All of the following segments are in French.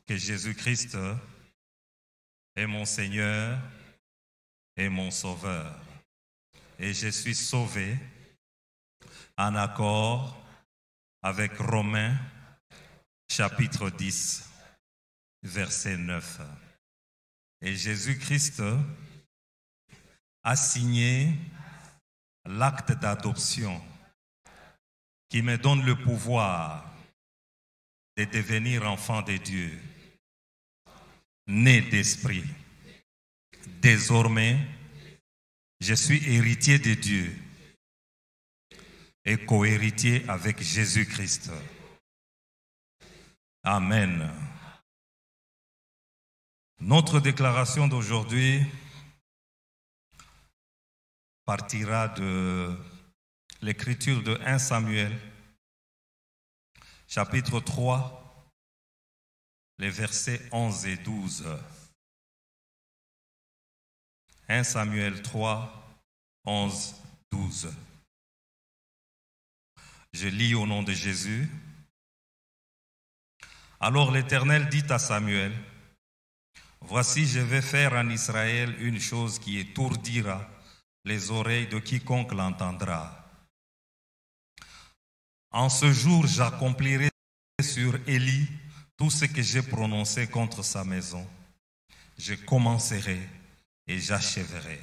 que Jésus-Christ est mon Seigneur et mon Sauveur. Et je suis sauvé en accord avec Romains chapitre 10, verset 9. Et Jésus-Christ a signé l'acte d'adoption qui me donne le pouvoir de devenir enfant de Dieu, né d'esprit. Désormais, je suis héritier de Dieu et co-héritier avec Jésus-Christ. Amen. Notre déclaration d'aujourd'hui partira de l'écriture de 1 Samuel, chapitre 3, les versets 11 et 12. 1 Samuel 3, 11, 12. Je lis au nom de Jésus. Alors l'Éternel dit à Samuel, « Voici, je vais faire en Israël une chose qui étourdira les oreilles de quiconque l'entendra. En ce jour, j'accomplirai sur Élie tout ce que j'ai prononcé contre sa maison. Je commencerai et j'achèverai. »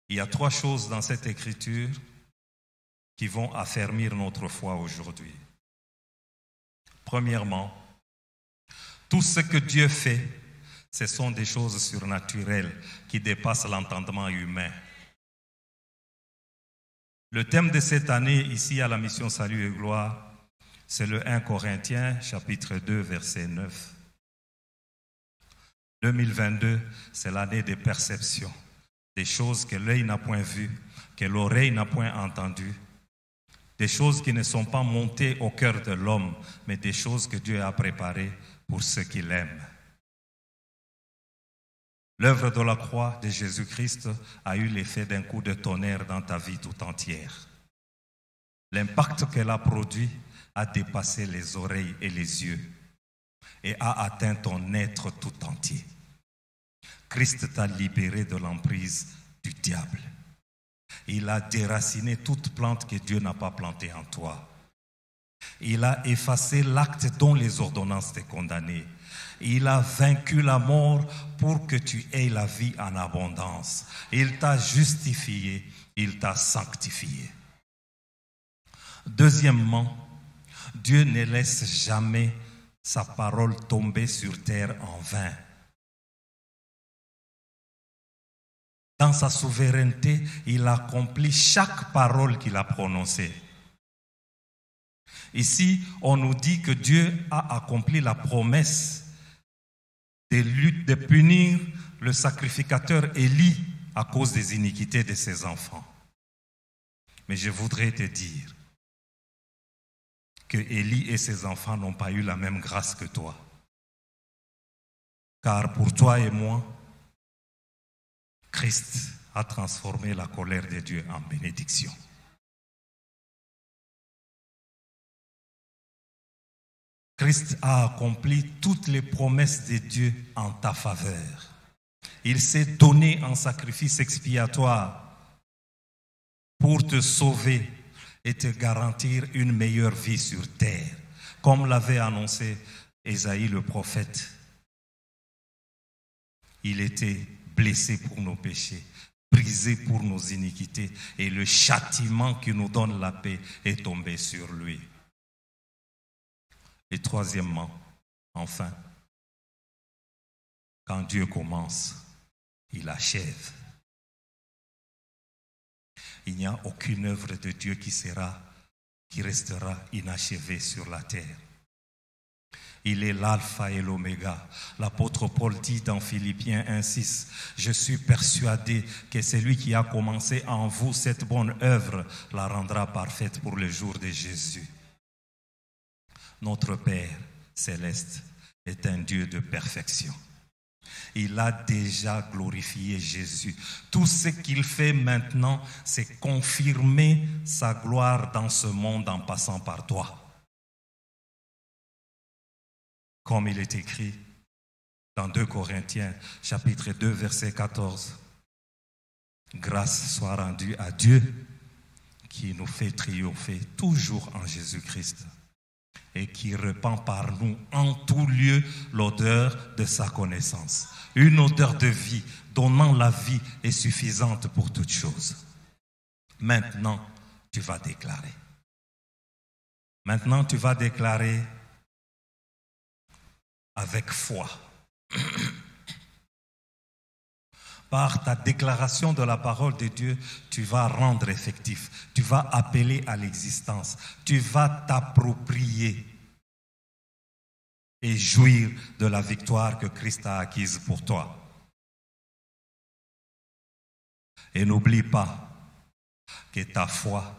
Il y a 3 choses dans cette écriture qui vont affermir notre foi aujourd'hui. Premièrement, tout ce que Dieu fait, ce sont des choses surnaturelles qui dépassent l'entendement humain. Le thème de cette année, ici à la Mission Salut et Gloire, c'est le 1 Corinthiens, chapitre 2, verset 9. 2022, c'est l'année des perceptions, des choses que l'œil n'a point vues, que l'oreille n'a point entendues, des choses qui ne sont pas montées au cœur de l'homme, mais des choses que Dieu a préparées pour ceux qui l'aiment. L'œuvre de la croix de Jésus-Christ a eu l'effet d'un coup de tonnerre dans ta vie tout entière. L'impact qu'elle a produit a dépassé les oreilles et les yeux et a atteint ton être tout entier. Christ t'a libéré de l'emprise du diable. Il a déraciné toute plante que Dieu n'a pas plantée en toi. Il a effacé l'acte dont les ordonnances te condamnaient. Il a vaincu la mort pour que tu aies la vie en abondance. Il t'a justifié, il t'a sanctifié. Deuxièmement, Dieu ne laisse jamais sa parole tomber sur terre en vain. Dans sa souveraineté, il accomplit chaque parole qu'il a prononcée. Ici, on nous dit que Dieu a accompli la promesse de punir le sacrificateur Élie à cause des iniquités de ses enfants. Mais je voudrais te dire que Élie et ses enfants n'ont pas eu la même grâce que toi. Car pour toi et moi, Christ a transformé la colère de Dieu en bénédiction. Christ a accompli toutes les promesses de Dieu en ta faveur. Il s'est donné en sacrifice expiatoire pour te sauver et te garantir une meilleure vie sur terre, comme l'avait annoncé Ésaïe le prophète. Il était blessé pour nos péchés, brisé pour nos iniquités, et le châtiment qui nous donne la paix est tombé sur lui. Et troisièmement, enfin, quand Dieu commence, il achève. Il n'y a aucune œuvre de Dieu qui restera inachevée sur la terre. Il est l'alpha et l'oméga. L'apôtre Paul dit dans Philippiens 1,6, « Je suis persuadé que celui qui a commencé en vous cette bonne œuvre la rendra parfaite pour le jour de Jésus. » Notre Père céleste est un Dieu de perfection. Il a déjà glorifié Jésus. Tout ce qu'il fait maintenant, c'est confirmer sa gloire dans ce monde en passant par toi. comme il est écrit dans 2 Corinthiens, chapitre 2, verset 14. Grâce soit rendue à Dieu qui nous fait triompher toujours en Jésus-Christ et qui répand par nous en tout lieu l'odeur de sa connaissance. Une odeur de vie, donnant la vie est suffisante pour toutes choses. Maintenant, tu vas déclarer. Maintenant, tu vas déclarer avec foi. Par ta déclaration de la parole de Dieu, tu vas rendre effectif, tu vas appeler à l'existence, tu vas t'approprier et jouir de la victoire que Christ a acquise pour toi. Et n'oublie pas que ta foi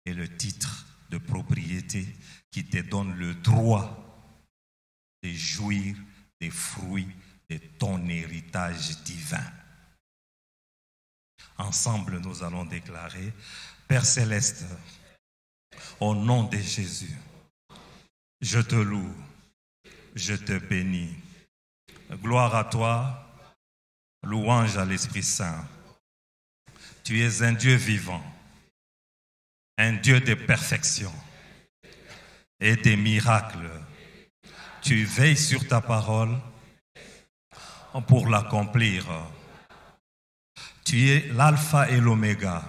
est le titre de propriété qui te donne le droit de jouir des fruits de ton héritage divin. Ensemble, nous allons déclarer: Père Céleste, au nom de Jésus, je te loue, je te bénis. Gloire à toi, louange à l'Esprit Saint. Tu es un Dieu vivant, un Dieu de perfection et des miracles. Tu veilles sur ta parole pour l'accomplir. Tu es l'alpha et l'oméga.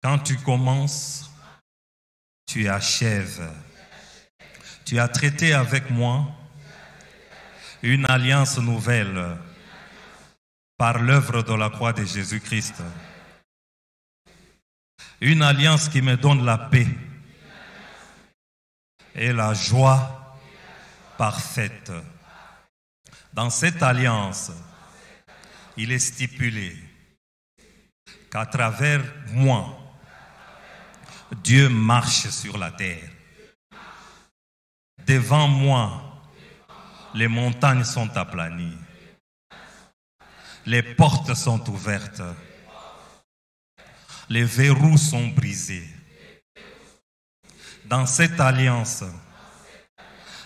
Quand tu commences, tu achèves. Tu as traité avec moi une alliance nouvelle par l'œuvre de la croix de Jésus-Christ. Une alliance qui me donne la paix et la joie parfaite. Dans cette alliance, il est stipulé qu'à travers moi, Dieu marche sur la terre. Devant moi, les montagnes sont aplanies. Les portes sont ouvertes. Les verrous sont brisés. Dans cette alliance,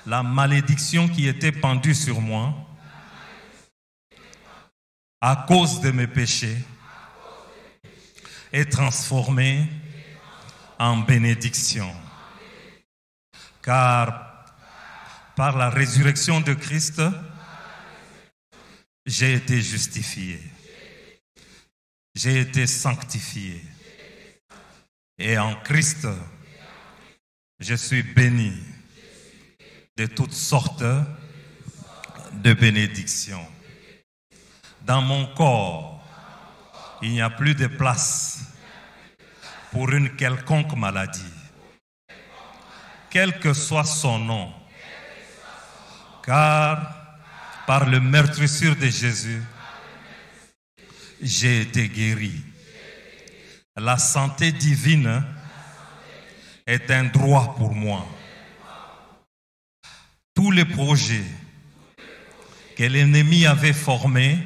la malédiction qui était pendue sur moi, à cause de mes péchés, est transformée en bénédiction. Car par la résurrection de Christ, j'ai été justifié. J'ai été sanctifié. Et en Christ, je suis béni de toutes sortes de bénédictions. Dans mon corps, il n'y a plus de place pour une quelconque maladie, quel que soit son nom, car par le meurtrissure de Jésus, j'ai été guéri. La santé divine est un droit pour moi. Tous les projets que l'ennemi avait formés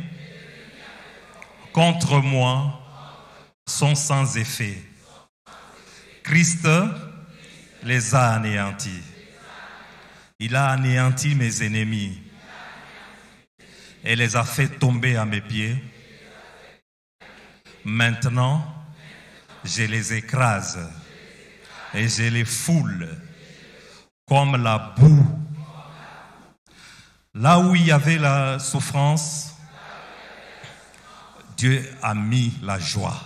contre moi sont sans effet. Christ les a anéantis. Il a anéanti mes ennemis et les a fait tomber à mes pieds. Maintenant, je les écrase et je les foule comme la boue. Là où il y avait la souffrance, Dieu a mis la joie.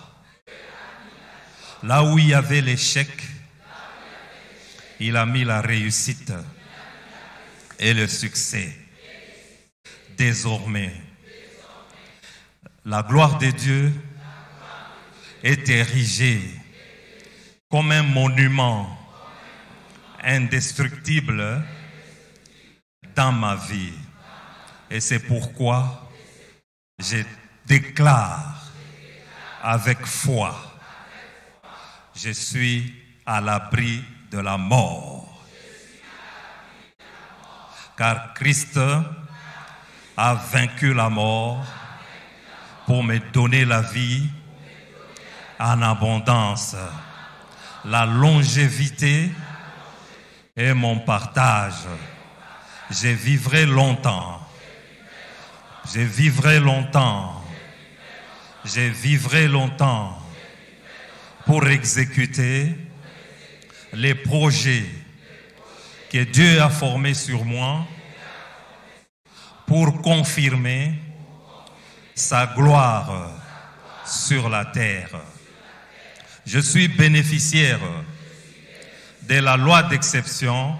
Là où il y avait l'échec, il a mis la réussite et le succès. Désormais, la gloire de Dieu est érigée comme un monument indestructible dans ma vie. Et c'est pourquoi je déclare avec foi, je suis à l'abri de la mort. Car Christ a vaincu la mort pour me donner la vie en abondance, la longévité et mon partage. Je vivrai longtemps. Je vivrai longtemps. Je vivrai longtemps pour exécuter les projets que Dieu a formés sur moi pour confirmer sa gloire sur la terre. Je suis bénéficiaire de la loi d'exception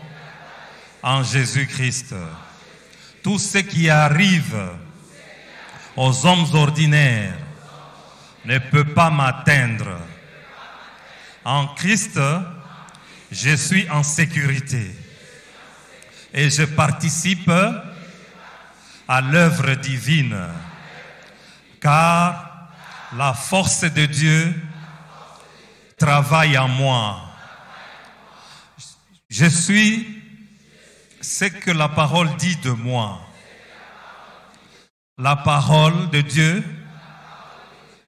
en Jésus-Christ. Tout ce qui arrive aux hommes ordinaires ne peut pas m'atteindre. En Christ, je suis en sécurité et je participe à l'œuvre divine, car la force de Dieu travaille en moi. Je suis ce que la parole dit de moi. La parole de Dieu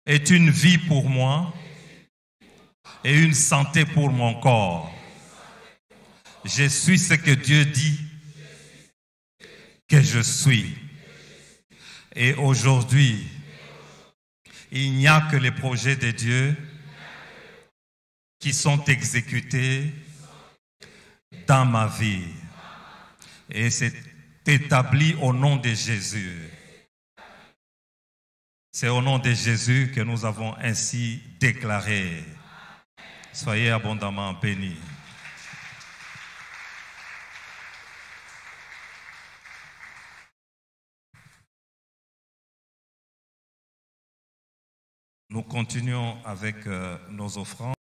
est une vie pour moi et une santé pour mon corps. Je suis ce que Dieu dit que je suis. Et aujourd'hui, il n'y a que les projets de Dieu qui sont exécutés dans ma vie. Et c'est établi au nom de Jésus. C'est au nom de Jésus que nous avons ainsi déclaré. Soyez abondamment bénis. Nous continuons avec nos offrandes.